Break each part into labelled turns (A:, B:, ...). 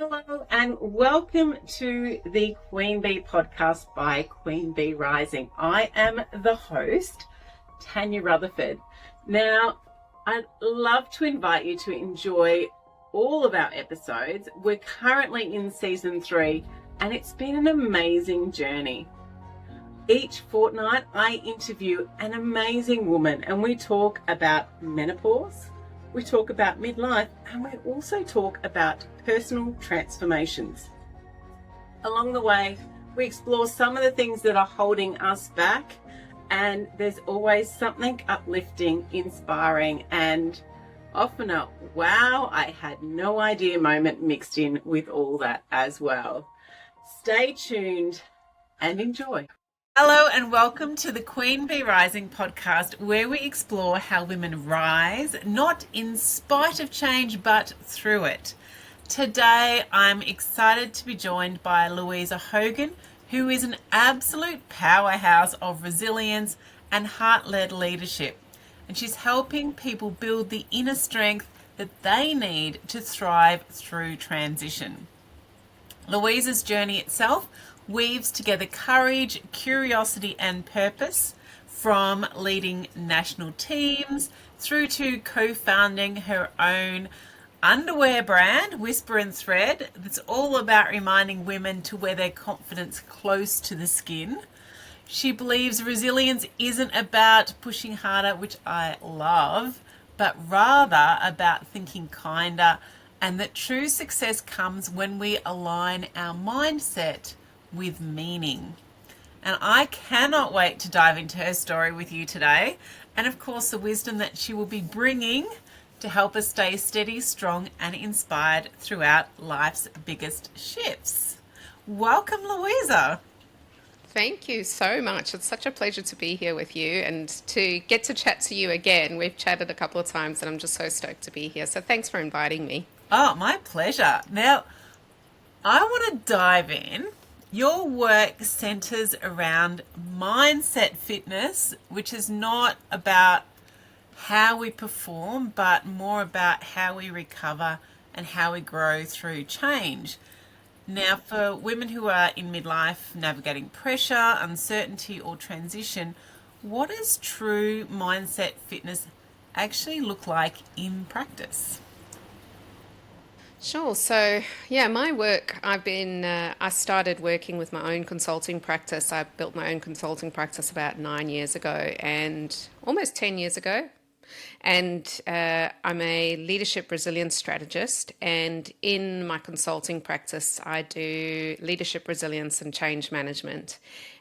A: Hello and welcome to the Queen Bee podcast by Queen Bee Rising. I am the host, Tanya Rutherford. Now, I'd love to invite you to enjoy all of our episodes. We're currently in season 3 and it's been an amazing journey. Each fortnight, I interview an amazing woman and we talk about menopause, we talk about midlife, and we also talk about personal transformations. Along the way, we explore some of the things that are holding us back, and there's always something uplifting, inspiring, and often a wow, I had no idea moment mixed in with all that as well. Stay tuned and enjoy. Hello and welcome to the Queen Bee Rising podcast, where we explore how women rise, not in spite of change, but through it. Today, I'm excited to be joined by Luisa Hogan, who is an absolute powerhouse of resilience and heart-led leadership. And she's helping people build the inner strength that they need to thrive through transition. Louisa's journey itself weaves together courage, curiosity, and purpose, from leading national teams through to co-founding her own underwear brand, Whisper and Thread, that's all about reminding women to wear their confidence close to the skin. She believes resilience isn't about pushing harder, which I love, but rather about thinking kinder, and that true success comes when we align our mindset with meaning. And I cannot wait to dive into her story with you today, and of course the wisdom that she will be bringing to help us stay steady, strong, and inspired throughout life's biggest shifts. Welcome, Luisa.
B: Thank you so much. It's such a pleasure to be here with you and to get to chat to you again. We've chatted a couple of times and I'm just so stoked to be here. So thanks for inviting me.
A: Oh, my pleasure. Now, I want to dive in. Your work centers around mindset fitness, which is not about how we perform, but more about how we recover and how we grow through change. Now, for women who are in midlife, navigating pressure, uncertainty, or transition, what does true mindset fitness actually look like in practice?
B: Sure. So, my work, I started working with my own consulting practice. I built my own consulting practice about 9 years ago and almost 10 years ago. And I'm a leadership resilience strategist. And in my consulting practice, I do leadership resilience and change management.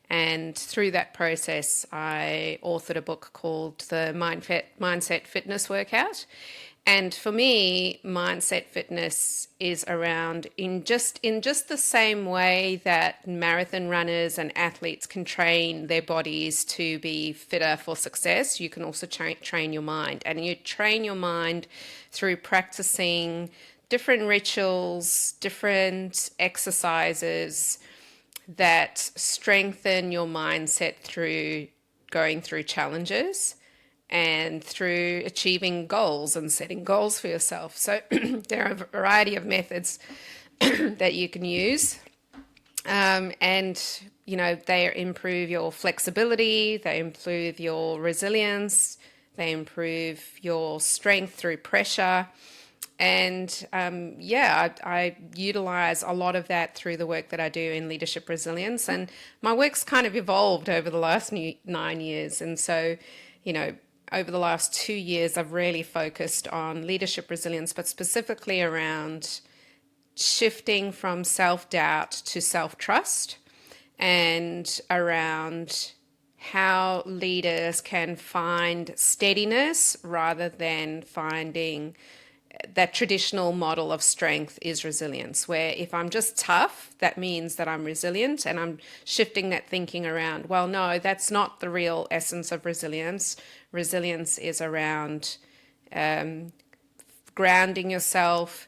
B: And through that process, I authored a book called the Mindset Fitness Workout. And for me, mindset fitness is around in just the same way that marathon runners and athletes can train their bodies to be fitter for success. You can also train your mind, and you train your mind through practicing different rituals, different exercises that strengthen your mindset through going through challenges and through achieving goals and setting goals for yourself. So there are a variety of methods that you can use. They improve your flexibility, they improve your resilience, they improve your strength through pressure. And I utilize a lot of that through the work that I do in leadership resilience. And my work's kind of evolved over the last 9 years. And so, over the last 2 years, I've really focused on leadership resilience, but specifically around shifting from self-doubt to self-trust, and around how leaders can find steadiness rather than finding that traditional model of strength is resilience, where if I'm just tough, that means that I'm resilient, and I'm shifting that thinking around, well, no, that's not the real essence of resilience. Resilience is around grounding yourself,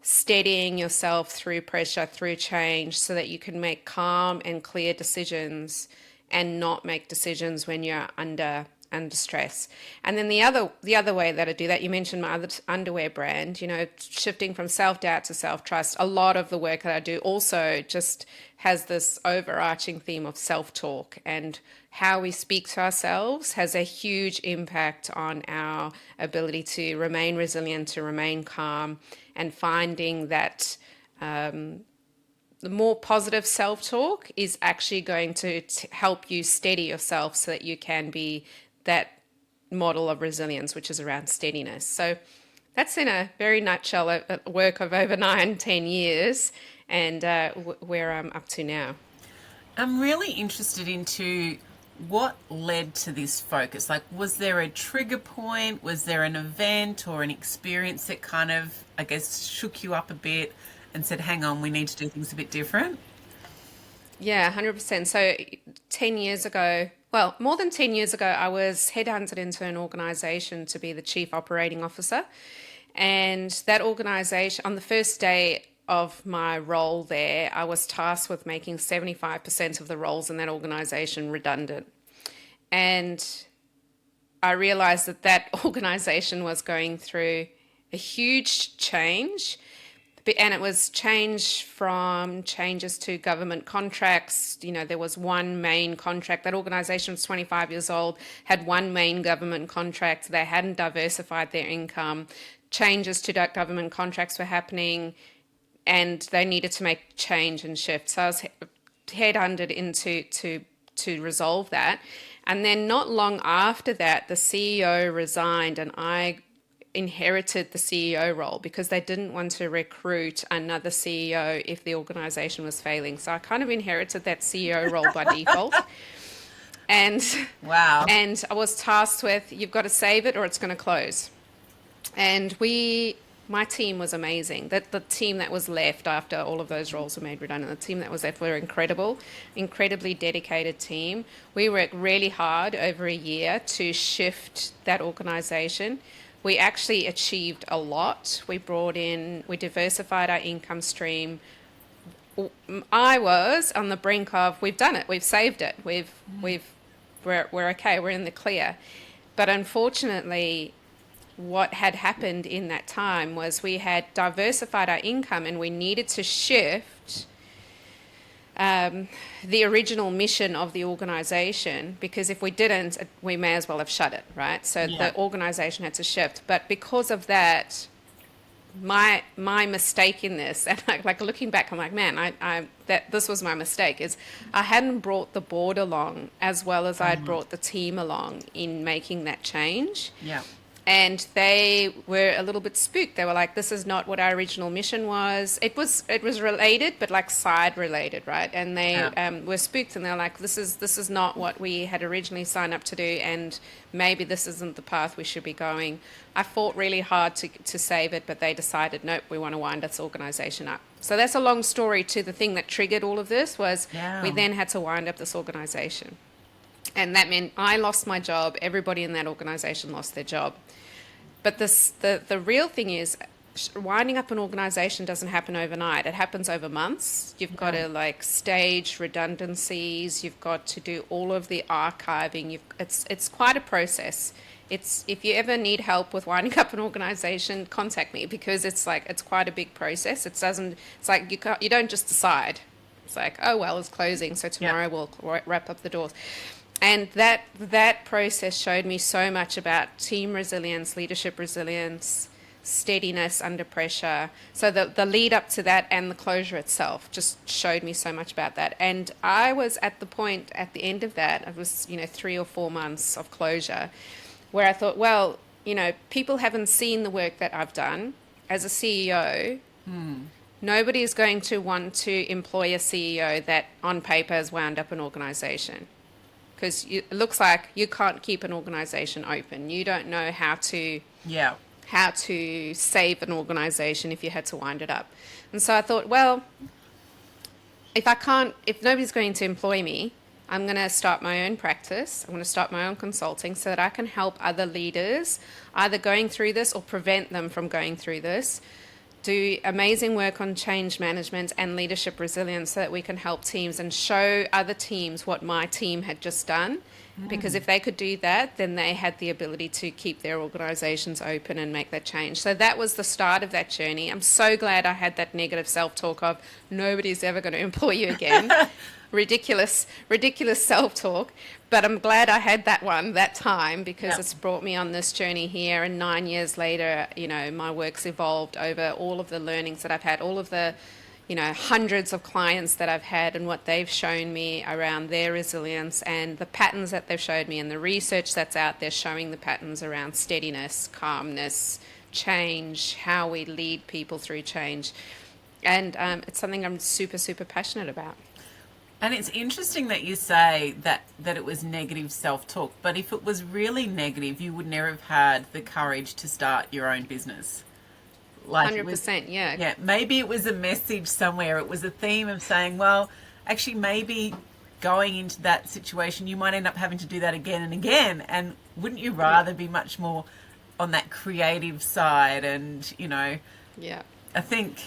B: steadying yourself through pressure, through change, so that you can make calm and clear decisions and not make decisions when you're under under stress. And then the other way that I do that, you mentioned my other underwear brand, shifting from self-doubt to self-trust. A lot of the work that I do also just has this overarching theme of self-talk, and how we speak to ourselves has a huge impact on our ability to remain resilient, to remain calm, and finding that the more positive self-talk is actually going to help you steady yourself so that you can be that model of resilience, which is around steadiness. So that's in a very nutshell a work of over 9-10 years, and where I'm up to now.
A: I'm really interested into what led to this focus. Like, was there a trigger point? Was there an event or an experience that kind of, I guess, shook you up a bit and said, hang on, we need to do things a bit different?
B: Yeah, 100%. So 10 years ago, well, more than 10 years ago, I was headhunted into an organization to be the chief operating officer. And that organization, on the first day of my role there, I was tasked with making 75% of the roles in that organization redundant. And I realized that that organization was going through a huge change. And it was changes to government contracts. There was one main contract. That organization was 25 years old, had one main government contract. They hadn't diversified their income. Changes to that government contracts were happening, and they needed to make change and shift. So I was headhunted into to resolve that. And then not long after that, the CEO resigned, and I inherited the CEO role because they didn't want to recruit another CEO if the organization was failing. So I kind of inherited that CEO role by default. And
A: Wow.
B: And I was tasked with, you've got to save it or it's going to close. And my team was amazing. The team that was left after all of those roles were made redundant, the team that was left were incredibly dedicated team. We worked really hard over a year to shift that organization. We actually achieved a lot. We diversified our income stream. I was on the brink of, we've done it, we've saved it, we're okay, we're in the clear. But unfortunately, what had happened in that time was we had diversified our income, and we needed to shift the original mission of the organization, because if we didn't, we may as well have shut it, right? So the organization had to shift. But because of that, my mistake in this, and like looking back, I'm like, man, this was my mistake, is I hadn't brought the board along as well as I'd brought the team along in making that change.
A: Yeah.
B: And they were a little bit spooked. They were like, this is not what our original mission was. It was related, but like side related, right? And they were spooked, and they're like, this is not what we had originally signed up to do, and maybe this isn't the path we should be going. I fought really hard to save it, but they decided, nope, we want to wind this organization up. So that's a long story to the thing that triggered all of this was we then had to wind up this organization. And that meant I lost my job. Everybody in that organization lost their job. But the real thing is, winding up an organization doesn't happen overnight. It happens over months. You've got to stage redundancies. You've got to do all of the archiving. It's quite a process. If you ever need help with winding up an organization, contact me, because it's quite a big process. You don't just decide. It's like, oh well, it's closing, so tomorrow we'll wrap up the doors. And that process showed me so much about team resilience, leadership resilience, steadiness under pressure. So the lead up to that and the closure itself just showed me so much about that. And I was at the point at the end of that, it was 3 or 4 months of closure, where I thought, well, people haven't seen the work that I've done as a CEO. Nobody is going to want to employ a CEO that on paper has wound up an organization. Because it looks like you can't keep an organization open. You don't know how to save an organization if you had to wind it up. And so I thought, well, if nobody's going to employ me, I'm going to start my own practice. I'm going to start my own consulting so that I can help other leaders either going through this or prevent them from going through this, do amazing work on change management and leadership resilience so that we can help teams and show other teams what my team had just done, Because if they could do that, then they had the ability to keep their organizations open and make that change. So that was the start of that journey. I'm so glad I had that negative self-talk of nobody's ever going to employ you again. Ridiculous self-talk. But I'm glad I had that one that time, because it's brought me on this journey here. And 9 years later, my work's evolved over all of the learnings that I've had, all of the hundreds of clients that I've had, and what they've shown me around their resilience and the patterns that they've showed me, and the research that's out there showing the patterns around steadiness, calmness, change, how we lead people through change. And it's something I'm super, super passionate about.
A: And it's interesting that you say that it was negative self-talk, but if it was really negative, you would never have had the courage to start your own business.
B: 100%, yeah.
A: Yeah, maybe it was a message somewhere. It was a theme of saying, well, actually, maybe going into that situation, you might end up having to do that again and again. And wouldn't you rather be much more on that creative side? And,
B: Yeah.
A: I think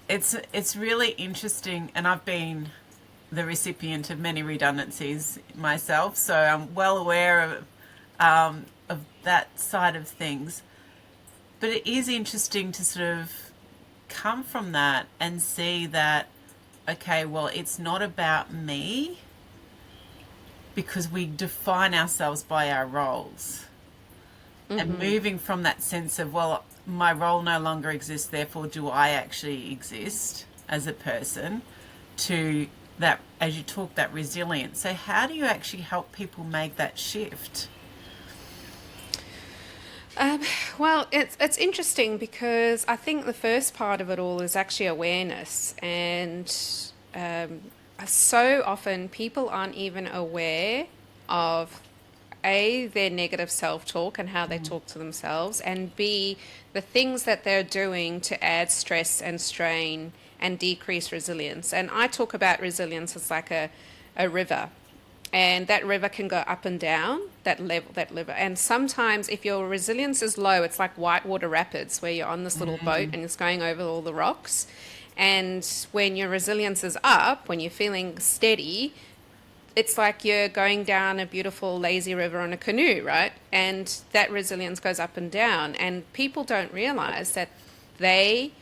A: it's really interesting. And I've been the recipient of many redundancies myself, so I'm well aware of that side of things. But it is interesting to sort of come from that and see that, okay, well, it's not about me, because we define ourselves by our roles. And moving from that sense of, well, my role no longer exists, therefore do I actually exist as a person, to that, as you talk, that resilience. So how do you actually help people make that shift?
B: Well, it's interesting, because I think the first part of it all is actually awareness. And so often people aren't even aware of, A, their negative self-talk and how they talk to themselves, and B, the things that they're doing to add stress and strain and decrease resilience. And I talk about resilience as like a river. And that river can go up and down, that level. And sometimes if your resilience is low, it's like whitewater rapids, where you're on this little boat and it's going over all the rocks. And when your resilience is up, when you're feeling steady, it's like you're going down a beautiful lazy river on a canoe, right? And that resilience goes up and down. And people don't realize that they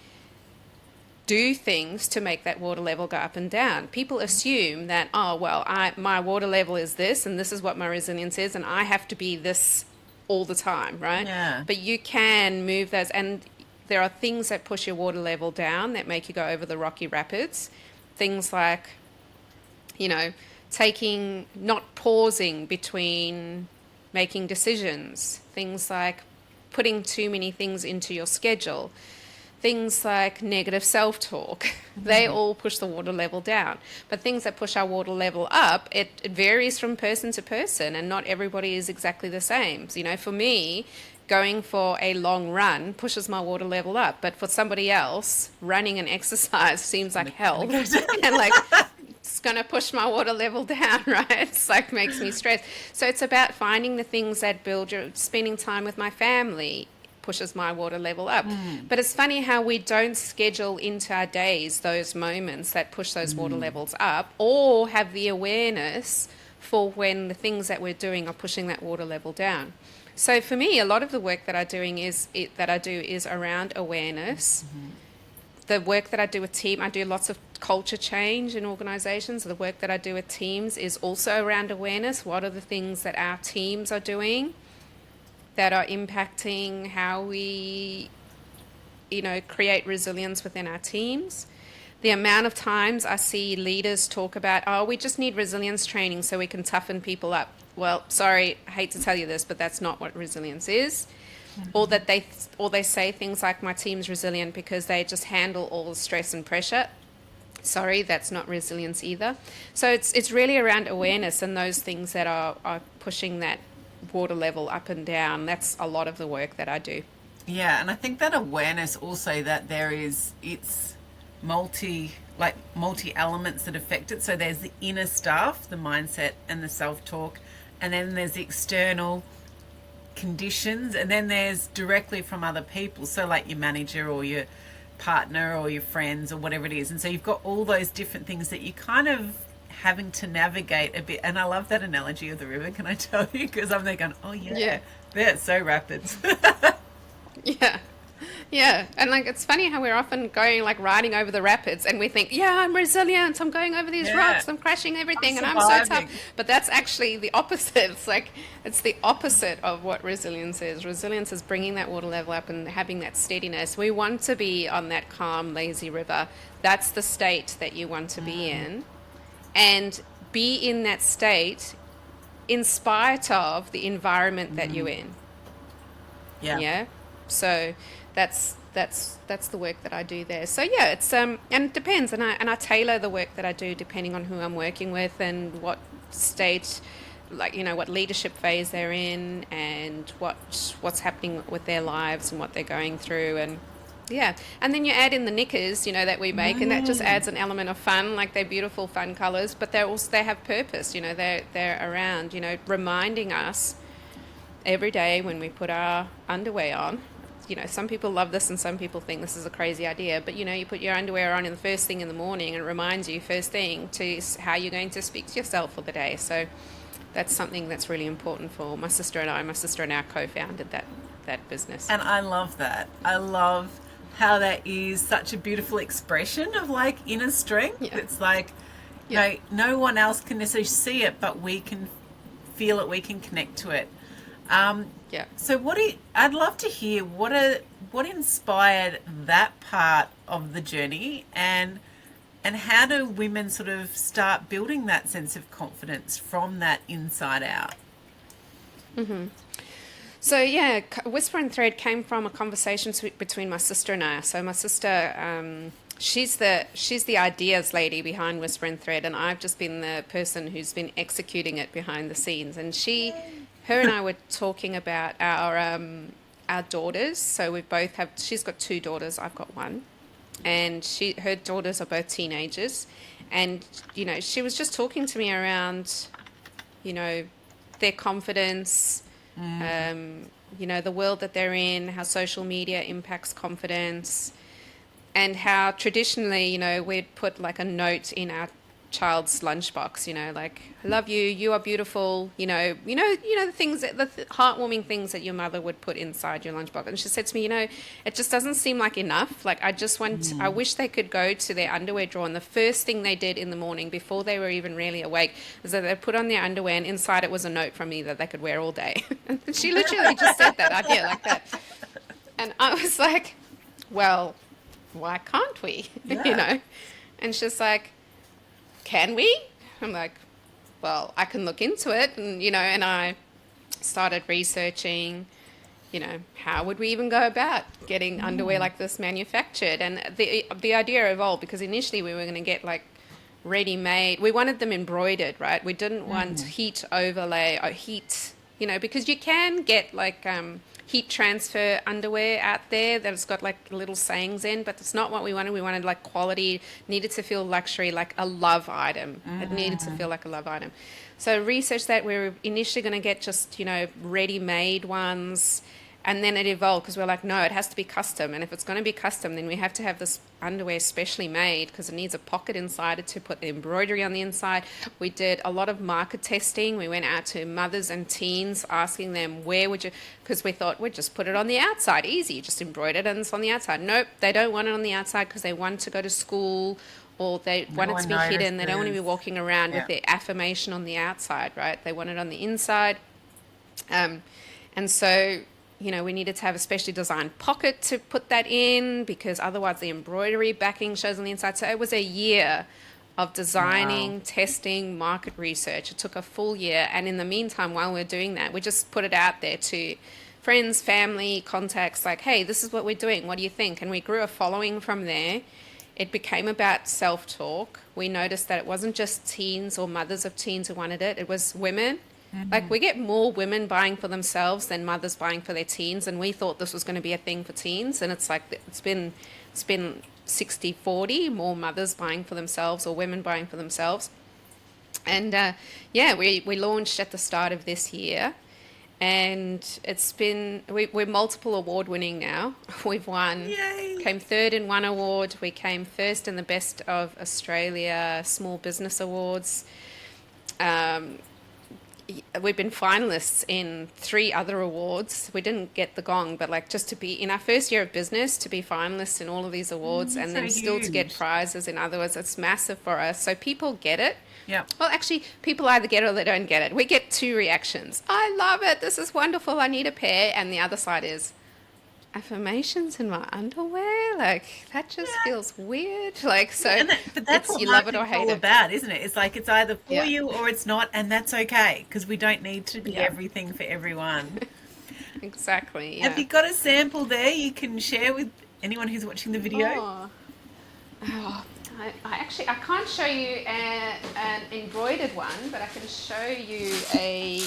B: do things to make that water level go up and down. People assume that, oh, well, my water level is this, and this is what my resilience is, and I have to be this all the time, right?
A: Yeah.
B: But you can move those, and there are things that push your water level down that make you go over the rocky rapids. Things like, not pausing between making decisions. Things like putting too many things into your schedule. Things like negative self-talk, they all push the water level down. But things that push our water level up, it varies from person to person, and not everybody is exactly the same. So, for me, going for a long run pushes my water level up. But for somebody else, running an exercise seems like hell. And like, it's going to push my water level down, right? It's like makes me stress. So it's about finding the things that build spending time with my family pushes my water level up. But it's funny how we don't schedule into our days those moments that push those water levels up, or have the awareness for when the things that we're doing are pushing that water level down. So for me, a lot of the work that I do is around awareness. The work that I do with team, I do lots of culture change in organizations. The work that I do with teams is also around awareness. What are the things that our teams are doing that are impacting how we, create resilience within our teams? The amount of times I see leaders talk about, oh, we just need resilience training so we can toughen people up. Well, sorry, I hate to tell you this, but that's not what resilience is. Or that they say things like, my team's resilient because they just handle all the stress and pressure. Sorry, that's not resilience either. So it's really around awareness and those things that are pushing that water level up and down. That's a lot of the work that I do.
A: Yeah, and I think that awareness also, that it's multi elements that affect it. So there's the inner stuff, the mindset and the self-talk, and then there's the external conditions, and then there's directly from other people, so like your manager or your partner or your friends or whatever it is. And so you've got all those different things that you kind of having to navigate a bit. And I love that analogy of the river, can I tell you? Because I'm there going, oh yeah, it's so rapid.
B: Yeah. Yeah. And like it's funny how we're often going like riding over the rapids and we think, yeah, I'm resilient, I'm going over these
A: Yeah,
B: rocks, I'm crashing everything
A: I'm
B: and I'm so tough.
A: surviving.
B: But that's actually the opposite. It's like it's the opposite of what resilience is. Resilience is bringing that water level up and having that steadiness. We want to be on that calm, lazy river. That's the state that you want to be in. And be in that state in spite of the environment that you're in.
A: Yeah.
B: Yeah. So that's the work that I do there. So yeah, it's and it depends, and I tailor the work that I do depending on who I'm working with and what state, like what leadership phase they're in and what's happening with their lives and what they're going through. And yeah, and then you add in the knickers, that we make, and that just adds an element of fun. Like they're beautiful, fun colors, but they have purpose. They're around, reminding us every day when we put our underwear on. Some people love this and some people think this is a crazy idea, but you put your underwear on in the first thing in the morning and it reminds you first thing to how you're going to speak to yourself for the day. So that's something that's really important for my sister and I. My sister and I co-founded that business.
A: And I love that. I love how that is such a beautiful expression of like inner strength.
B: Yeah.
A: It's like,
B: Yeah.
A: no one else can necessarily see it, but we can feel it, we can connect to it.
B: Yeah.
A: So I'd love to hear what inspired that part of the journey, and how do women sort of start building that sense of confidence from that inside out?
B: So yeah, Whisper and Thread came from a conversation between my sister and I. So my sister, she's the ideas lady behind Whisper and Thread, and I've just been the person who's been executing it behind the scenes. And her and I were talking about our daughters. So she's got 2 daughters, I've got 1, and her daughters are both teenagers, and she was just talking to me around their confidence, the world that they're in, how social media impacts confidence, and how traditionally we'd put like a note in our child's lunchbox, like I love you, you are beautiful, the things the heartwarming things that your mother would put inside your lunchbox. And she said to me, it just doesn't seem like enough. Like I wish they could go to their underwear drawer and the first thing they did in the morning before they were even really awake was that they put on their underwear and inside it was a note from me that they could wear all day. And she literally just said that idea like that. And I was like, well, why can't we?
A: Yeah.
B: And she's like, can we? I'm like, well, I can look into it. And, and I started researching, how would we even go about getting underwear like this manufactured? And the idea evolved because initially we were going to get like ready-made. We wanted them embroidered, right? We didn't want heat overlay or heat, because you can get like heat transfer underwear out there that's got like little sayings in, but it's not what we wanted. We wanted like quality, needed to feel luxury, like a love item. It needed to feel like a love item. So research that we were initially going to get just, ready-made ones. And then it evolved because we're like, no, it has to be custom. And if it's going to be custom, then we have to have this underwear specially made because it needs a pocket inside it to put the embroidery on the inside. We did a lot of market testing. We went out to mothers and teens asking them, where would you, because we thought we'd just put it on the outside, easy, just embroider it and it's on the outside. Nope, they don't want it on the outside because they want to go to school or they want it to be hidden. They don't want to be walking around with their affirmation on the outside, right? They want it on the inside. And so we needed to have a specially designed pocket to put that in because otherwise the embroidery backing shows on the inside. So it was a year of designing, testing, market research. It took a full year. And in the meantime, while we're doing that, we just put it out there to friends, family, contacts, like, hey, this is what we're doing. What do you think? And we grew a following from there. It became about self-talk. We noticed that it wasn't just teens or mothers of teens who wanted it. It was women. Like we get more women buying for themselves than mothers buying for their teens, and we thought this was going to be a thing for teens, and it's like it's been 60-40, more mothers buying for themselves or women buying for themselves. And we launched at the start of this year, And we're multiple award winning now. We've won,
A: Yay!
B: came third in one award. We came first in the Best of Australia Small Business Awards. Um, we've been finalists in three other awards. We didn't get the gong, but like just to be in our first year of business, to be finalists in all of these awards and
A: So
B: then still to get
A: huge.
B: prizes in other words, it's massive for us. So people get it.
A: Yeah.
B: Well, actually, people either get it or they don't get it. We get two reactions. I love it. This is wonderful. I need a pair. And the other side is affirmations in my underwear. Like, that just feels weird. Like, so
A: But that's
B: it's
A: what
B: you love it or
A: marketing's
B: hate
A: all
B: it.
A: about, isn't it? It's like it's either for
B: Yeah,
A: you or it's not, and that's okay because we don't need to be
B: yeah,
A: everything for everyone.
B: exactly.
A: Have
B: Yeah.
A: you got a sample there you can share with anyone who's watching the video?
B: Oh, oh. I can't show you an embroidered one, but I can show you a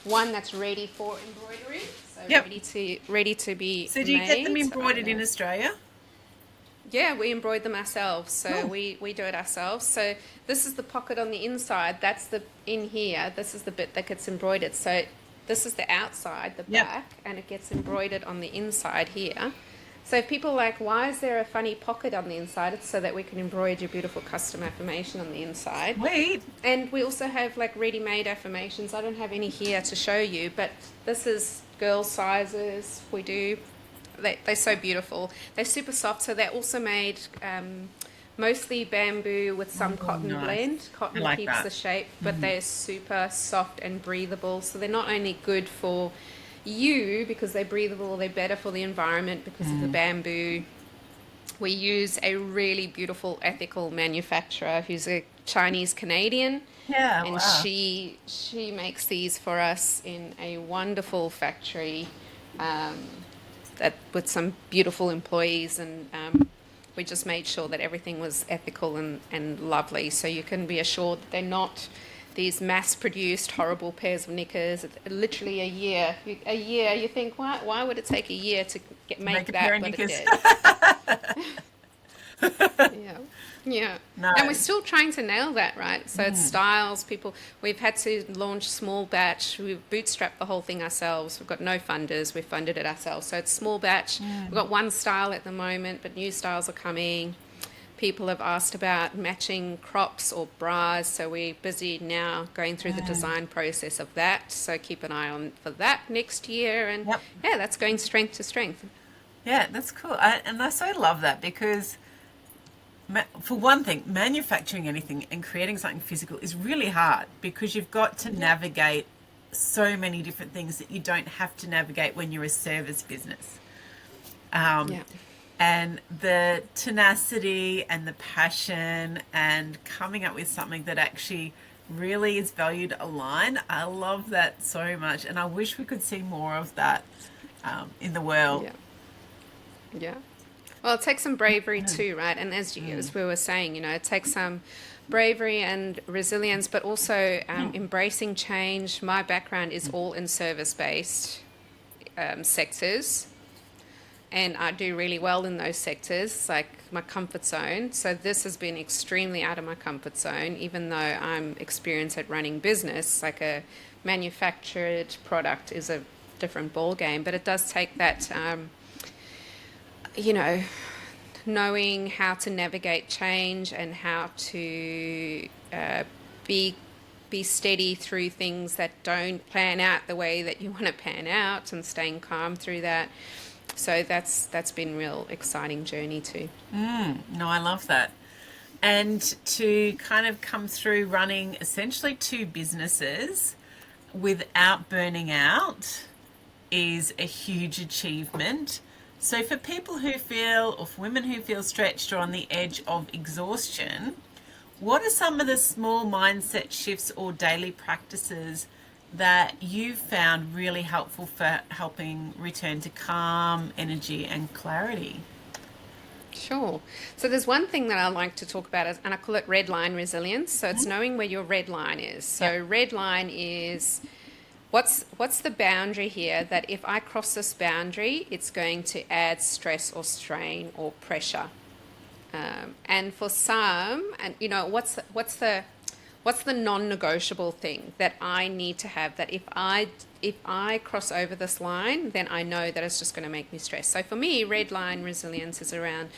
B: one that's ready for embroidery. So
A: Yep.
B: ready to be
A: So do you get them
B: made. I
A: embroidered in
B: know.
A: Australia?
B: Yeah, we embroider them ourselves. So
A: Oh,
B: we do it ourselves. So this is the pocket on the inside. That's the in here. This is the bit that gets embroidered. So this is the outside, the
A: yep.
B: back, and it gets embroidered on the inside here. So if people are like, why is there a funny pocket on the inside? It's so that we can embroider your beautiful custom affirmation on the inside.
A: Wait.
B: And we also have like ready-made affirmations. I don't have any here to show you, but this is girl sizes. We do. They're so beautiful. They're super soft. So they're also made mostly bamboo with some
A: Oh,
B: cotton
A: nice.
B: blend.
A: I
B: Cotton
A: like
B: keeps
A: that.
B: the shape, but they're super soft and breathable. So they're not only good for you because they're breathable, they're better for the environment because of the bamboo. We use a really beautiful ethical manufacturer who's a Chinese Canadian,
A: Yeah,
B: and
A: wow.
B: she makes these for us in a wonderful factory um, that with some beautiful employees, and we just made sure that everything was ethical and lovely. So you can be assured that they're not these mass-produced horrible pairs of knickers. Literally a year. A year. You think, why would it take a year to
A: Make
B: make
A: a pair
B: that?
A: of
B: But it
A: knickers.
B: did. Yeah. Yeah. And we're
A: Nice.
B: still trying to nail that, right? So it's styles, people, we've had to launch small batch. We've bootstrapped the whole thing ourselves. We've got no funders. We've funded it ourselves. So it's small batch. We've got one style at the moment, but new styles are coming. People have asked about matching crops or bras. So we're busy now going through the design process of that. So keep an eye on for that next year. And
A: Yep.
B: yeah, that's going strength to strength.
A: Yeah, that's cool. And I so love that because, for one thing, manufacturing anything and creating something physical is really hard because you've got to
B: Yeah.
A: navigate so many different things that you don't have to navigate when you're a service business.
B: Yeah.
A: And the tenacity and the passion and coming up with something that actually really is valued aligned. I love that so much. And I wish we could see more of that in the world.
B: Yeah. Yeah. Well, it takes some bravery too, right? And as we were saying, it takes some bravery and resilience, but also embracing change. My background is all in service-based sectors, and I do really well in those sectors, it's like my comfort zone. So this has been extremely out of my comfort zone, even though I'm experienced at running business. Like a manufactured product is a different ball game, but it does take that. You know, knowing how to navigate change and how to be be steady through things that don't plan out the way that you want to pan out, and staying calm through that. So that's been real exciting journey too.
A: No, I love that. And to kind of come through running essentially two businesses without burning out is a huge achievement. So for people who feel, or for women who feel stretched or on the edge of exhaustion, what are some of the small mindset shifts or daily practices that you've found really helpful for helping return to calm, energy, and clarity?
B: Sure. So there's one thing that I like to talk about, and I call it red line resilience. So it's knowing where your red line is. So
A: Yep.
B: red line is what's the boundary here that if I cross this boundary, it's going to add stress or strain or pressure. And for some, and what's the What's the non-negotiable thing that I need to have, that if I cross over this line, then I know that it's just going to make me stress. So for me, red line resilience is around,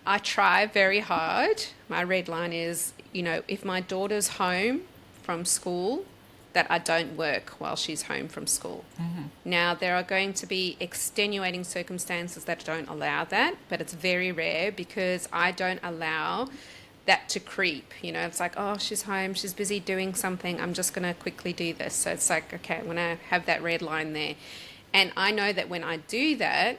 B: I try very hard. My red line is, if my daughter's home from school, that I don't work while she's home from school. Now, there are going to be extenuating circumstances that don't allow that, but it's very rare because I don't allow that to creep. It's like, oh, she's home, she's busy doing something, I'm just going to quickly do this. So it's like, okay, I'm going to have that red line there. And I know that when I do that,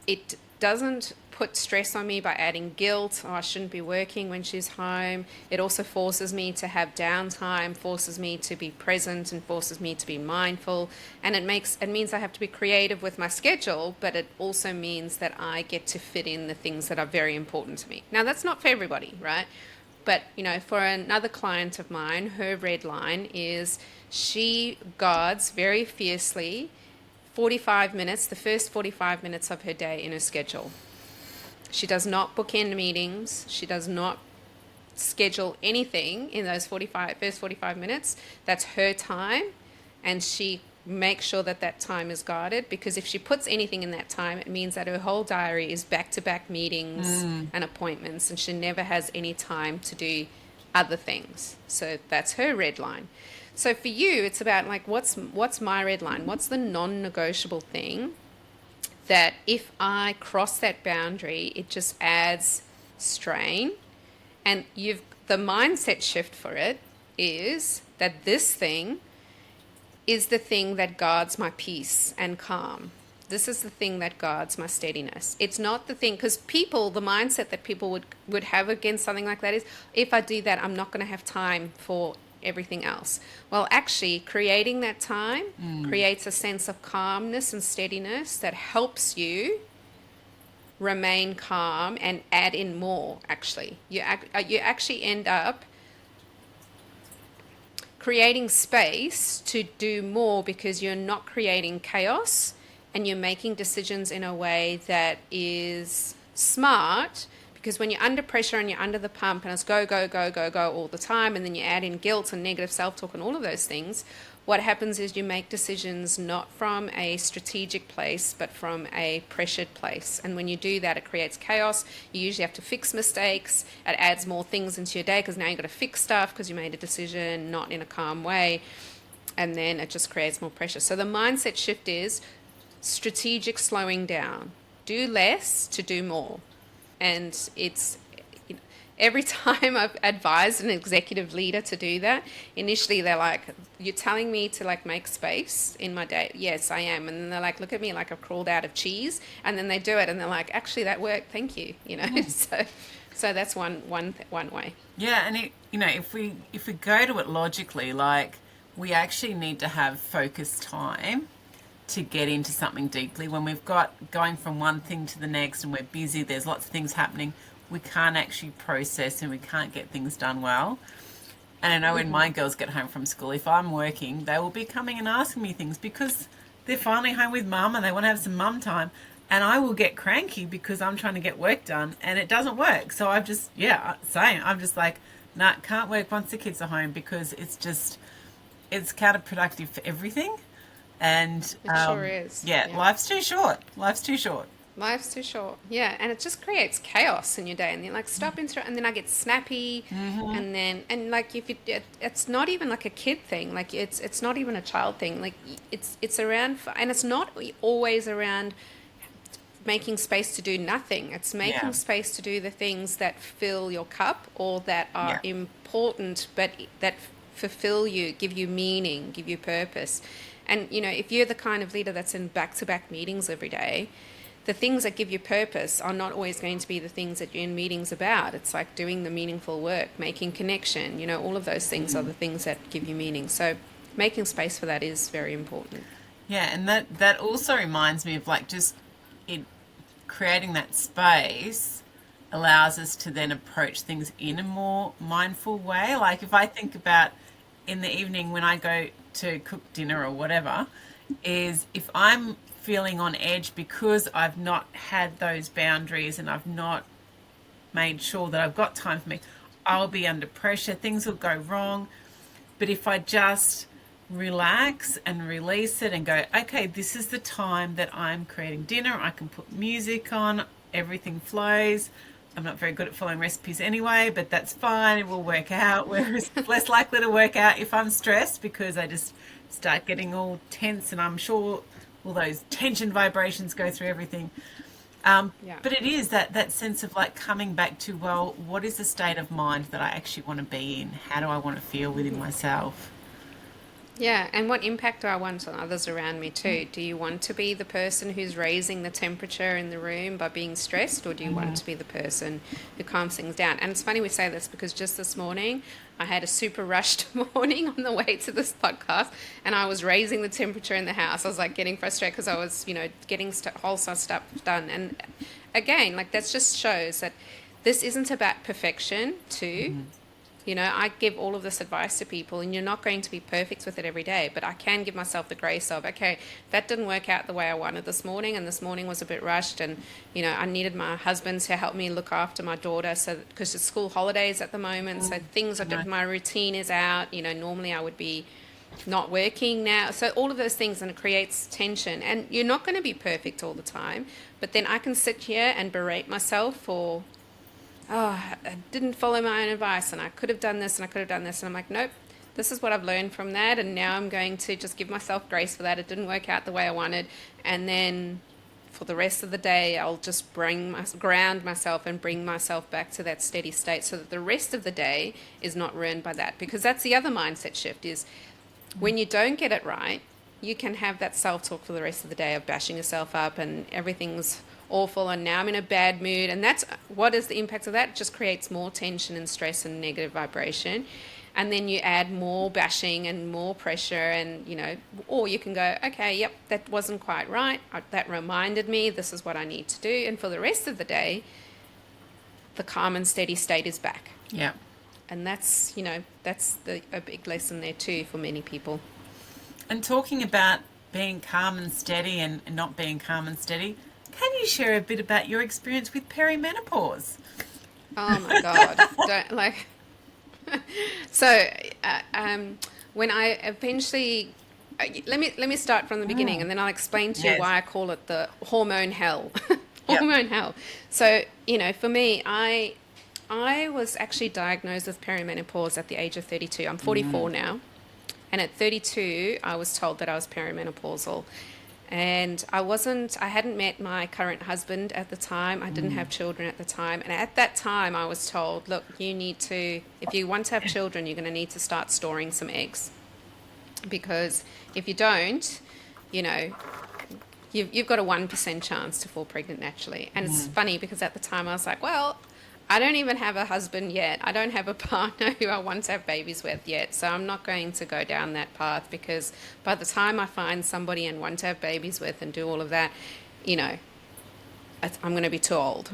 B: it doesn't put stress on me by adding guilt. Oh, I shouldn't be working when she's home. It also forces me to have downtime, forces me to be present, and forces me to be mindful. And it means I have to be creative with my schedule, but it also means that I get to fit in the things that are very important to me. Now, that's not for everybody, right? But, for another client of mine, her red line is she guards very fiercely 45 minutes, the first 45 minutes of her day in her schedule. She does not book in meetings. She does not schedule anything in those first 45 minutes. That's her time. And she makes sure that that time is guarded, because if she puts anything in that time, it means that her whole diary is back-to-back meetings and appointments, and she never has any time to do other things. So that's her red line. So for you, it's about like, what's my red line? What's the non-negotiable thing that if I cross that boundary, it just adds strain? And the mindset shift for it is that this thing is the thing that guards my peace and calm. This is the thing that guards my steadiness. It's not the thing, because the mindset that people would have against something like that is, if I do that, I'm not going to have time for everything else. Well, actually, creating that time creates a sense of calmness and steadiness that helps you remain calm and add in more. Actually, you actually end up creating space to do more, because you're not creating chaos and you're making decisions in a way that is smart. Because when you're under pressure and you're under the pump and it's go, go, go, go, go all the time, and then you add in guilt and negative self-talk and all of those things, what happens is you make decisions not from a strategic place, but from a pressured place. And when you do that, it creates chaos. You usually have to fix mistakes. It adds more things into your day, because now you've got to fix stuff because you made a decision not in a calm way. And then it just creates more pressure. So the mindset shift is strategic slowing down. Do less to do more. And it's, every time I've advised an executive leader to do that, initially they're like, you're telling me to like make space in my day? Yes, I am. And then they're like, look at me like I've crawled out of cheese. And then they do it and they're like, actually that worked, thank you. So that's one way.
A: Yeah, and if we go to it logically, like, we actually need to have focused time to get into something deeply. When we've got going from one thing to the next and we're busy, there's lots of things happening, we can't actually process and we can't get things done well. And I know when my girls get home from school, if I'm working, they will be coming and asking me things because they're finally home with mum and they want to have some mum time. And I will get cranky because I'm trying to get work done and it doesn't work. So I'm just like, nah, can't work once the kids are home, because it's counterproductive for everything. And
B: it sure is.
A: Yeah, life's too short. Life's too short.
B: Yeah, and it just creates chaos in your day, and you're like, stop and then I get snappy, and like it's not even like a kid thing, like it's not even a child thing, like it's around, and it's not always around making space to do nothing. It's making space to do the things that fill your cup or that are important, but that fulfill you, give you meaning, give you purpose. And, if you're the kind of leader that's in back-to-back meetings every day, the things that give you purpose are not always going to be the things that you're in meetings about. It's like doing the meaningful work, making connection, all of those things are the things that give you meaning. So making space for that is very important.
A: Yeah, and that also reminds me of like just creating that space allows us to then approach things in a more mindful way. Like if I think about in the evening when I go to cook dinner or whatever, is if I'm feeling on edge because I've not had those boundaries and I've not made sure that I've got time for me, I'll be under pressure, things will go wrong. But if I just relax and release it and go, okay, this is the time that I'm creating dinner, I can put music on, everything flows. I'm not very good at following recipes anyway, but that's fine, it will work out. Whereas it's less likely to work out if I'm stressed, because I just start getting all tense, and I'm sure all those tension vibrations go through everything.
B: Yeah.
A: But it is that sense of like coming back to, well, what is the state of mind that I actually want to be in? How do I want to feel within myself?
B: Yeah, and what impact do I want on others around me too? Do you want to be the person who's raising the temperature in the room by being stressed, or do you want to be the person who calms things down? And it's funny we say this, because just this morning I had a super rushed morning on the way to this podcast, and I was raising the temperature in the house. I was like getting frustrated because I was, getting wholesale stuff done. And again, like that just shows that this isn't about perfection too. I give all of this advice to people, and you're not going to be perfect with it every day, but I can give myself the grace of, okay, that didn't work out the way I wanted this morning, and this morning was a bit rushed, and, I needed my husband to help me look after my daughter, so because it's school holidays at the moment, so things are, my routine is out, normally I would be not working now. So all of those things, and it creates tension, and you're not going to be perfect all the time, but then I can sit here and berate myself for, oh, I didn't follow my own advice, and I could have done this and I could have done this. And I'm like, nope, this is what I've learned from that. And now I'm going to just give myself grace for that. It didn't work out the way I wanted. And then for the rest of the day, I'll just ground myself and bring myself back to that steady state, so that the rest of the day is not ruined by that. Because that's the other mindset shift, is when you don't get it right, you can have that self-talk for the rest of the day of bashing yourself up and everything's awful, and now I'm in a bad mood. And that's what is the impact of that? It just creates more tension and stress and negative vibration. And then you add more bashing and more pressure, and or you can go, okay, yep, that wasn't quite right, that reminded me this is what I need to do. And for the rest of the day, the calm and steady state is back.
A: Yeah.
B: And that's a big lesson there too for many people.
A: And talking about being calm and steady and not being calm and steady, can you share a bit about your experience with perimenopause?
B: Oh my God. Don't like. So, when I eventually, let me start from the beginning, and then I'll explain to you why I call it the hormone hell. Hormone hell. So, for me, I was actually diagnosed with perimenopause at the age of 32. I'm 44 now. And at 32, I was told that I was perimenopausal. And I hadn't met my current husband at the time. I didn't have children at the time. And at that time, I was told, look, if you want to have children, you're going to need to start storing some eggs. Because if you don't, you've got a 1% chance to fall pregnant naturally. And it's funny, because at the time I was like, well, I don't even have a husband yet. I don't have a partner who I want to have babies with yet. So I'm not going to go down that path, because by the time I find somebody and want to have babies with and do all of that, I'm going to be too old.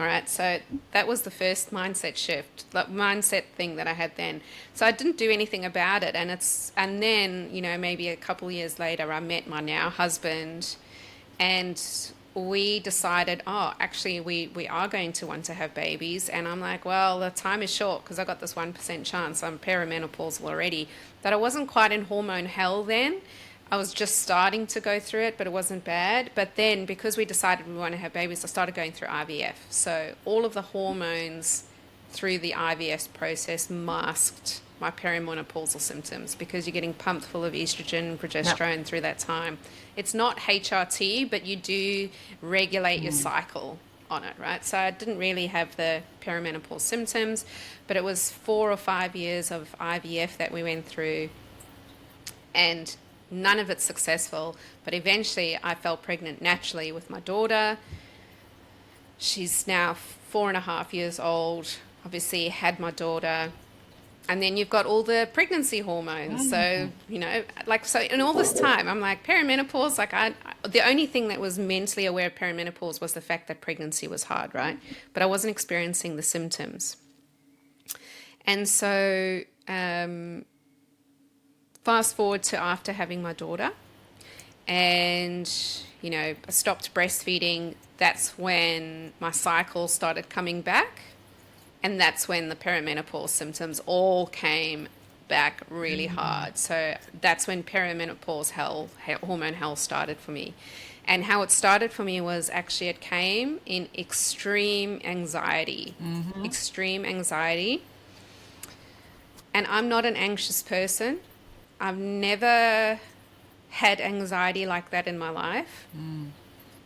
B: All right. So that was the first mindset shift, that mindset thing that I had then. So I didn't do anything about it. And then, maybe a couple of years later, I met my now husband, and we decided, actually, we are going to want to have babies. And I'm like, well, the time is short, because I got this 1% chance. I'm perimenopausal already. But I wasn't quite in hormone hell then. I was just starting to go through it, but it wasn't bad. But then, because we decided we want to have babies, I started going through IVF. So all of the hormones through the IVF process masked my perimenopausal symptoms, because you're getting pumped full of estrogen and progesterone through that time. It's not HRT, but you do regulate your cycle on it, right? So I didn't really have the perimenopause symptoms, but it was 4 or 5 years of IVF that we went through, and none of it successful. But eventually I fell pregnant naturally with my daughter. She's now 4.5 years old, obviously had my daughter. And then you've got all the pregnancy hormones. So, so in all this time, I'm like, perimenopause, the only thing that was mentally aware of perimenopause was the fact that pregnancy was hard, right? But I wasn't experiencing the symptoms. And so, fast forward to after having my daughter, and, I stopped breastfeeding. That's when my cycle started coming back. And that's when the perimenopause symptoms all came back really hard. So that's when perimenopause hormone hell started for me. And how it started for me was actually it came in extreme anxiety. Extreme anxiety. And I'm not an anxious person. I've never had anxiety like that in my life.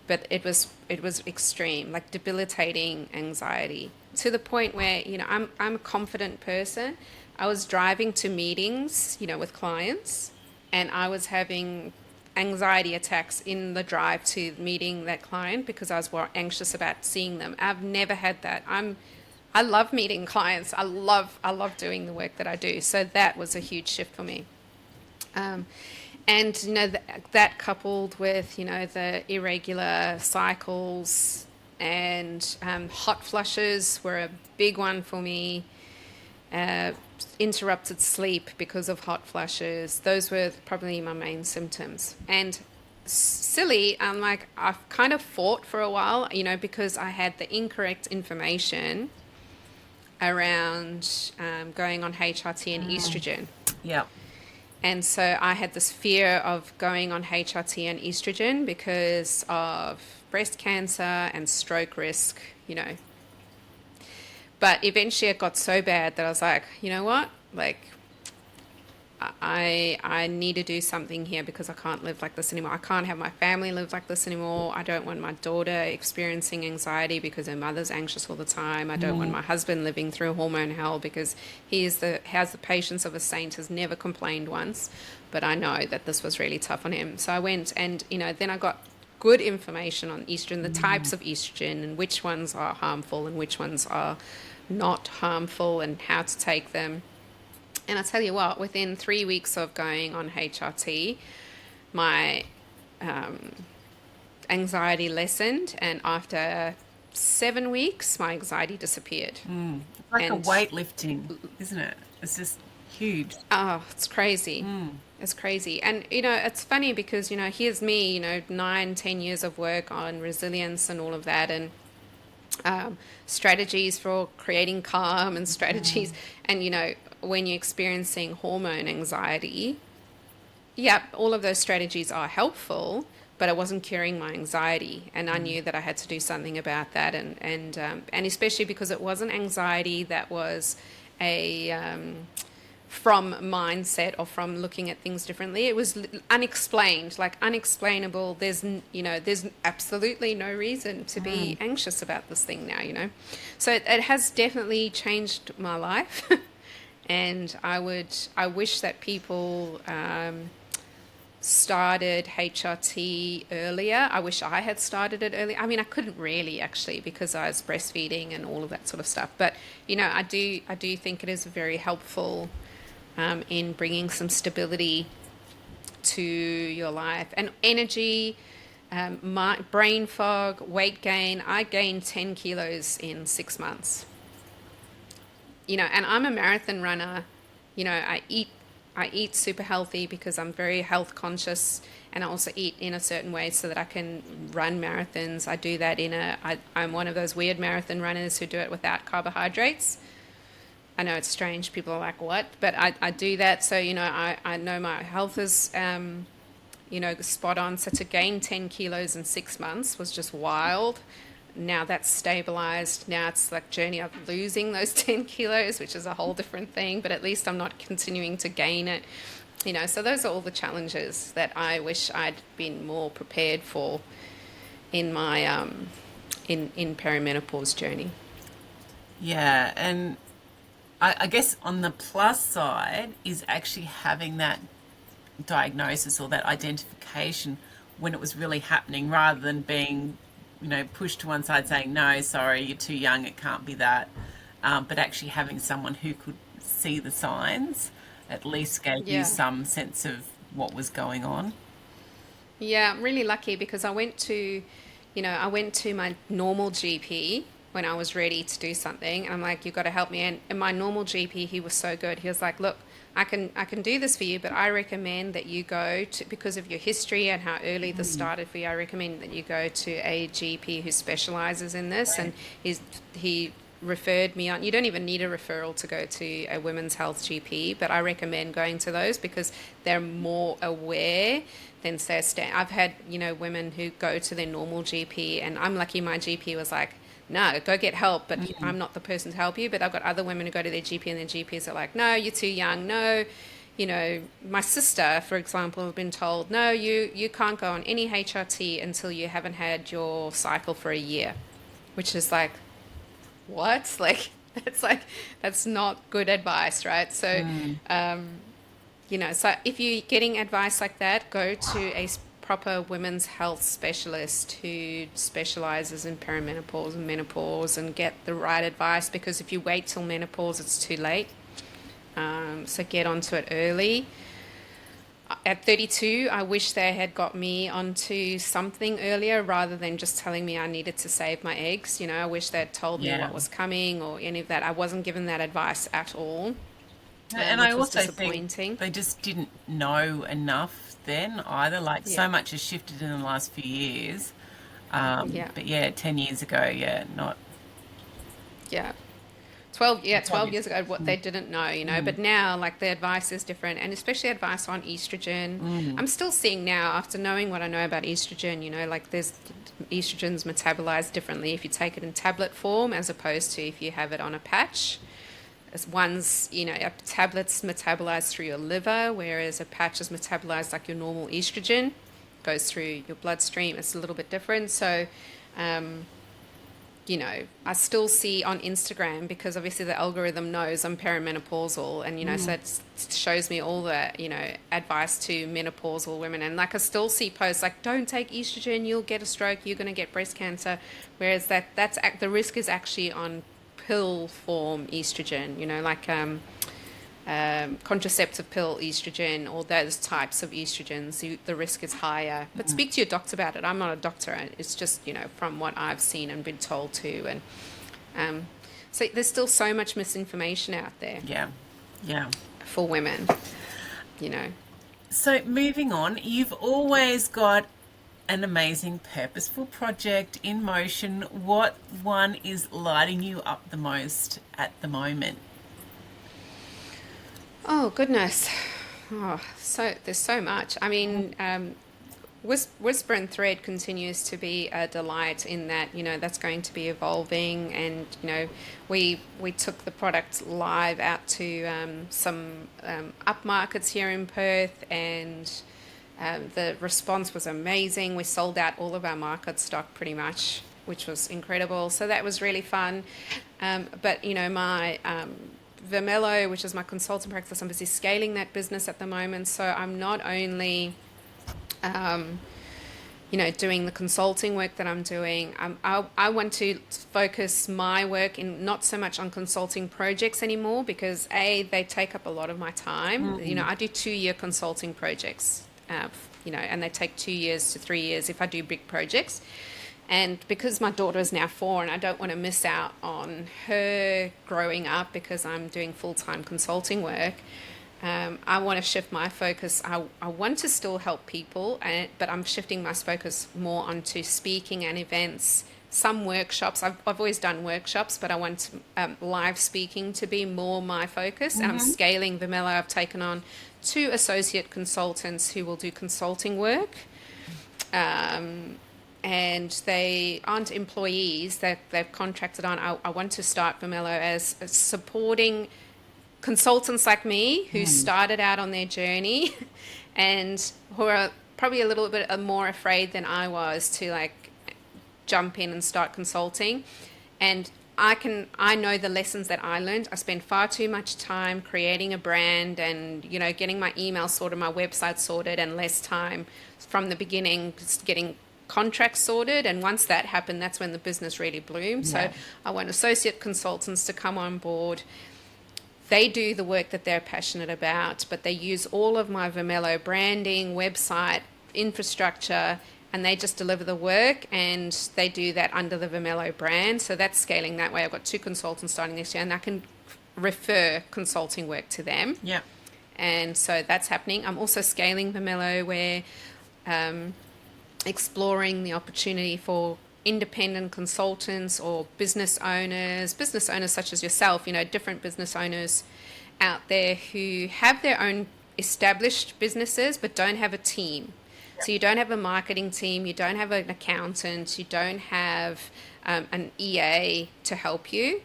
B: But it was extreme, like debilitating anxiety, to the point where, I'm a confident person. I was driving to meetings, with clients, and I was having anxiety attacks in the drive to meeting that client because I was more anxious about seeing them. I've never had that. I love meeting clients. I love doing the work that I do. So that was a huge shift for me. And that coupled with the irregular cycles and hot flushes were a big one for me. Interrupted sleep because of hot flushes. Those were probably my main symptoms. And silly, I've kind of fought for a while, because I had the incorrect information around going on HRT and estrogen.
A: Yeah.
B: And so I had this fear of going on HRT and estrogen because of breast cancer and stroke risk, But eventually it got so bad that I was like, you know what? Like, I need to do something here because I can't live like this anymore. I can't have my family live like this anymore. I don't want my daughter experiencing anxiety because her mother's anxious all the time. I don't want my husband living through hormone hell because he has the patience of a saint, has never complained once. But I know that this was really tough on him. So I went and, then I got good information on estrogen, the types of estrogen and which ones are harmful and which ones are not harmful and how to take them. And I tell you what, within 3 weeks of going on HRT, my anxiety lessened, and after 7 weeks, my anxiety disappeared.
A: It's like a weightlifting, isn't it? It's just huge.
B: Oh, it's crazy. It's crazy. And, it's funny because, here's me, 9-10 years of work on resilience and all of that, and strategies for creating calm and strategies. And, when you're experiencing hormone anxiety, all of those strategies are helpful, but it wasn't curing my anxiety. And I knew that I had to do something about that. And especially because it wasn't anxiety that was from mindset or from looking at things differently. It was unexplained, like unexplainable. There's absolutely no reason to be anxious about this thing now, So it has definitely changed my life. And I wish that people started HRT earlier. I wish I had started it earlier. I mean, I couldn't really actually because I was breastfeeding and all of that sort of stuff. But I do think it is very helpful in bringing some stability to your life and energy. My brain fog, weight gain. I gained 10 kilos in 6 months. And I'm a marathon runner. I eat super healthy because I'm very health conscious, and I also eat in a certain way so that I can run marathons. I do that I'm one of those weird marathon runners who do it without carbohydrates. I know it's strange. People are like, what? But I do that. So, I know my health is, spot on. So to gain 10 kilos in 6 months was just wild. Now that's stabilized. Now it's like journey of losing those 10 kilos, which is a whole different thing, but at least I'm not continuing to gain it. So those are all the challenges that I wish I'd been more prepared for in my in perimenopause journey.
A: Yeah, and I guess on the plus side is actually having that diagnosis or that identification when it was really happening, rather than being pushed to one side saying, no, sorry, you're too young, it can't be that. But actually having someone who could see the signs at least gave you some sense of what was going on.
B: Yeah, I'm really lucky because I went to my normal GP when I was ready to do something. And I'm like, you've got to help me. And my normal GP, he was so good. He was like, look, I can do this for you, but I recommend that you go to, because of your history and how early this started for you, I recommend that you go to a GP who specializes in this. And he referred me on. You don't even need a referral to go to a women's health GP, but I recommend going to those because they're more aware than say I've had, women who go to their normal GP, and I'm lucky my GP was like, no, go get help, but I'm not the person to help you. But I've got other women who go to their GP and their GPs are like, no, you're too young. No, my sister, for example, have been told, no, you can't go on any HRT until you haven't had your cycle for a year, which is like, what? That's not good advice, right? So, so if you're getting advice like that, go to a proper women's health specialist who specializes in perimenopause and menopause and get the right advice, because if you wait till menopause, it's too late. So get onto it early. At 32, I wish they had got me onto something earlier rather than just telling me I needed to save my eggs. I wish they'd told me what was coming or any of that. I wasn't given that advice at all.
A: And
B: which
A: I
B: was
A: also
B: disappointing.
A: think they just didn't know enough then either. So much has shifted in the last few years. But 10 years ago, not.
B: Yeah. 12 years ago, what they didn't know, but now the advice is different, and especially advice on estrogen. I'm still seeing now, after knowing what I know about estrogen, there's estrogen's metabolized differently if you take it in tablet form as opposed to if you have it on a patch. As one's, a tablet's metabolized through your liver, whereas a patch is metabolized like your normal estrogen, goes through your bloodstream. It's a little bit different. So, I still see on Instagram, because obviously the algorithm knows I'm perimenopausal, and, so it shows me all the, advice to menopausal women. And I still see posts like, don't take estrogen, you'll get a stroke, you're going to get breast cancer. Whereas that's the risk is actually on pill form estrogen, contraceptive pill estrogen or those types of estrogens, the risk is higher. But speak to your doctor about it. I'm not a doctor. It's just, from what I've seen and been told to. And so there's still so much misinformation out there.
A: Yeah.
B: For women,
A: So moving on, you've always got an amazing purposeful project in motion. What one is lighting you up the most at the moment?
B: Oh, goodness. So there's so much. I mean, Whisper and Thread continues to be a delight in that, that's going to be evolving. And, we took the product live out to some upmarkets here in Perth, and the response was amazing. We sold out all of our market stock pretty much, which was incredible. So that was really fun. But, my Vermello, which is my consultant practice, I'm busy scaling that business at the moment. So I'm not only, doing the consulting work that I'm doing. I want to focus my work in not so much on consulting projects anymore, because they take up a lot of my time. I do 2-year consulting projects, and they take 2 years to 3 years if I do big projects. And because my daughter is now 4 and I don't want to miss out on her growing up because I'm doing full-time consulting work, I want to shift my focus. I want to still help people, but I'm shifting my focus more onto speaking and events, some workshops. I've always done workshops, but I want live speaking to be more my focus. I'm scaling Vermello. I've taken on 2 associate consultants who will do consulting work. And they aren't employees that they've contracted on. I want to start Vermello as supporting consultants like me who started out on their journey and who are probably a little bit more afraid than I was to jump in and start consulting. And I know the lessons that I learned. I spend far too much time creating a brand and, getting my email sorted, my website sorted, and less time from the beginning just getting contracts sorted. And once that happened, that's when the business really bloomed. So I want associate consultants to come on board. They do the work that they're passionate about, but they use all of my Vermello branding, website, infrastructure, and they just deliver the work, and they do that under the Vermello brand. So that's scaling that way. I've got 2 consultants starting this year, and I can refer consulting work to them.
A: Yeah.
B: And so that's happening. I'm also scaling Vermello, where exploring the opportunity for independent consultants or business owners such as yourself, different business owners out there who have their own established businesses but don't have a team. So you don't have a marketing team, you don't have an accountant, you don't have an EA to help you.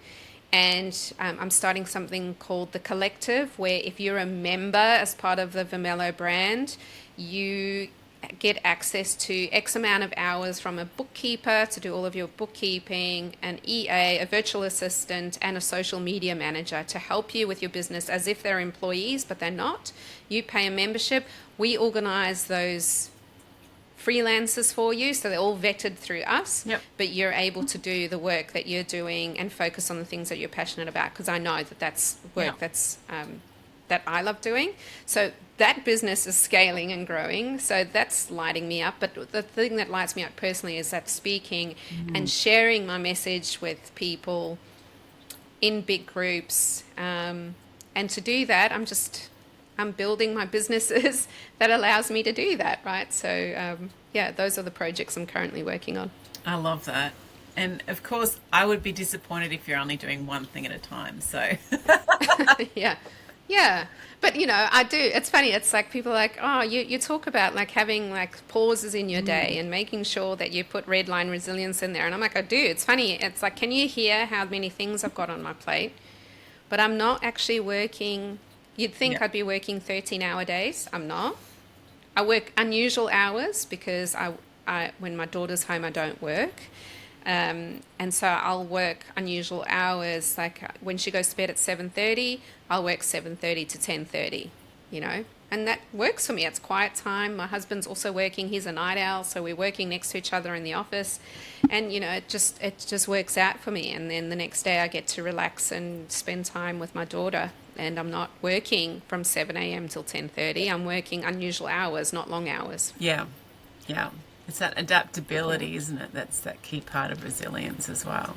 B: And I'm starting something called The Collective, where if you're a member as part of the Vermelho brand, you get access to X amount of hours from a bookkeeper to do all of your bookkeeping, an EA, a virtual assistant, and a social media manager to help you with your business as if they're employees, but they're not. You pay a membership. We organize those freelancers for you, so they're all vetted through us.
A: Yep.
B: But you're able to do the work that you're doing and focus on the things that you're passionate about, because I know that that's work that's that I love doing. So that business is scaling and growing, so that's lighting me up. But the thing that lights me up personally is that speaking and sharing my message with people in big groups, and to do that I'm building my businesses that allows me to do that, right? So, those are the projects I'm currently working on.
A: I love that. And of course, I would be disappointed if you're only doing one thing at a time. So,
B: yeah. But, I do. It's funny. It's like people are like, oh, you talk about like having like pauses in your day and making sure that you put red line resilience in there. And I'm like, I do. It's funny. It's like, can you hear how many things I've got on my plate? But I'm not actually working. You'd think I'd be working 13-hour days. I'm not. I work unusual hours because I when my daughter's home, I don't work. And so I'll work unusual hours. Like when she goes to bed at 7:30, I'll work 7:30 to 10:30, And that works for me. It's quiet time. My husband's also working. He's a night owl, so we're working next to each other in the office. And, it just works out for me. And then the next day I get to relax and spend time with my daughter. And I'm not working from 7 a.m. till 10:30. I'm working unusual hours, not long hours.
A: Yeah. It's that adaptability, isn't it? That's that key part of resilience as well.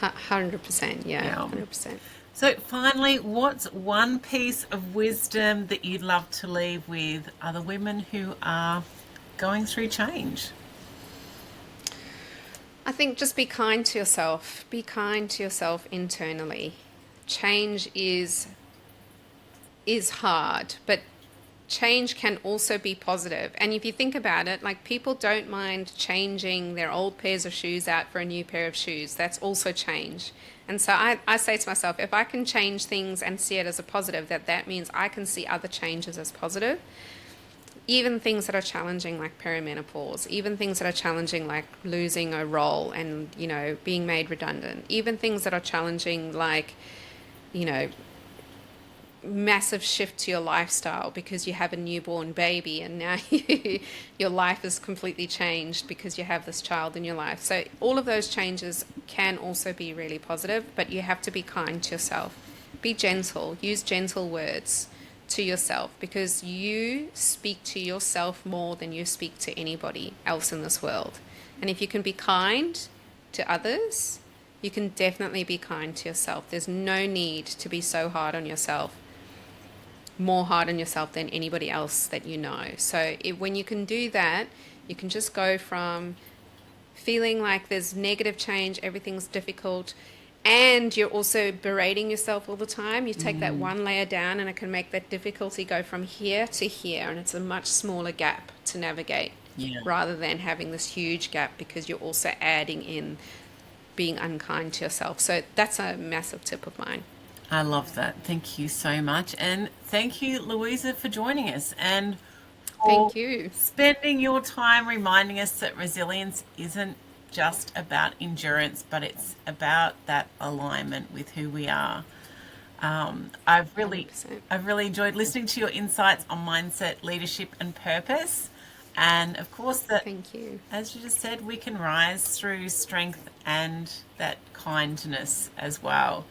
B: 100%, 100%.
A: So finally, what's one piece of wisdom that you'd love to leave with other women who are going through change?
B: I think just be kind to yourself. Be kind to yourself internally. Change is hard, but change can also be positive. And if you think about it, like people don't mind changing their old pairs of shoes out for a new pair of shoes. That's also change. And so I say to myself, if I can change things and see it as a positive, that means I can see other changes as positive. Even things that are challenging like perimenopause, even things that are challenging like losing a role and, being made redundant, even things that are challenging like, massive shift to your lifestyle because you have a newborn baby and now your life is completely changed because you have this child in your life. So all of those changes can also be really positive, but you have to be kind to yourself. Be gentle. Use gentle words to yourself because you speak to yourself more than you speak to anybody else in this world. And if you can be kind to others, you can definitely be kind to yourself. There's no need to be so hard on yourself, more hard on yourself than anybody else that you know. So when you can do that, you can just go from feeling like there's negative change, everything's difficult, and you're also berating yourself all the time. You take that one layer down and it can make that difficulty go from here to here, and it's a much smaller gap to navigate rather than having this huge gap because you're also adding in being unkind to yourself. So that's a massive tip of mine.
A: I love that. Thank you so much. And thank you, Luisa, for joining us and
B: thank you
A: spending your time reminding us that resilience isn't just about endurance, but it's about that alignment with who we are. I've really enjoyed listening to your insights on mindset, leadership, and purpose. And of course, that,
B: thank you.
A: As you just said, we can rise through strength and that kindness as well.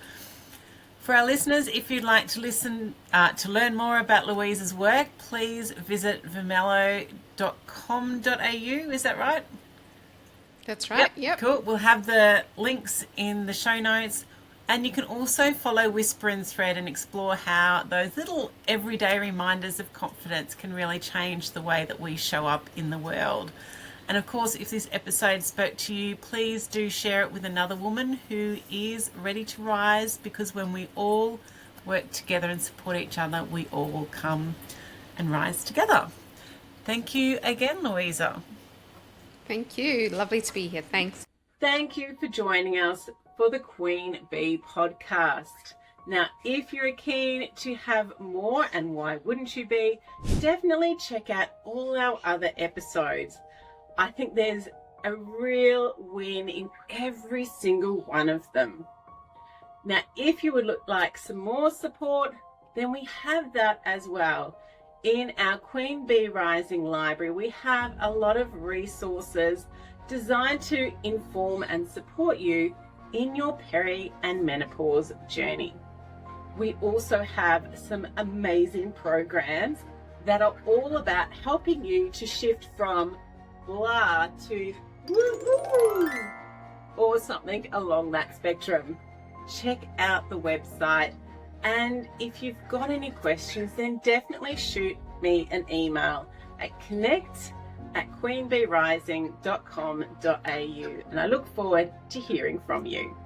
A: For our listeners, if you'd like to to learn more about Luisa's work, please visit vermelho.com.au. Is that right?
B: That's right. Yep.
A: Cool. We'll have the links in the show notes. And you can also follow Whisper and Thread and explore how those little everyday reminders of confidence can really change the way that we show up in the world. And of course, if this episode spoke to you, please do share it with another woman who is ready to rise, because when we all work together and support each other, we all will come and rise together. Thank you again, Luisa.
B: Thank you. Lovely to be here. Thanks.
A: Thank you for joining us for the Queen Bee podcast. Now, if you're keen to have more, and why wouldn't you be, definitely check out all our other episodes. I think there's a real win in every single one of them. Now, if you would like some more support, then we have that as well. In our Queen Bee Rising library, we have a lot of resources designed to inform and support you in your peri and menopause journey. We also have some amazing programs that are all about helping you to shift from blah to woo-hoo, or something along that spectrum. Check out the website, and if you've got any questions, then definitely shoot me an email at connect@queenbeerising.com.au, and I look forward to hearing from you.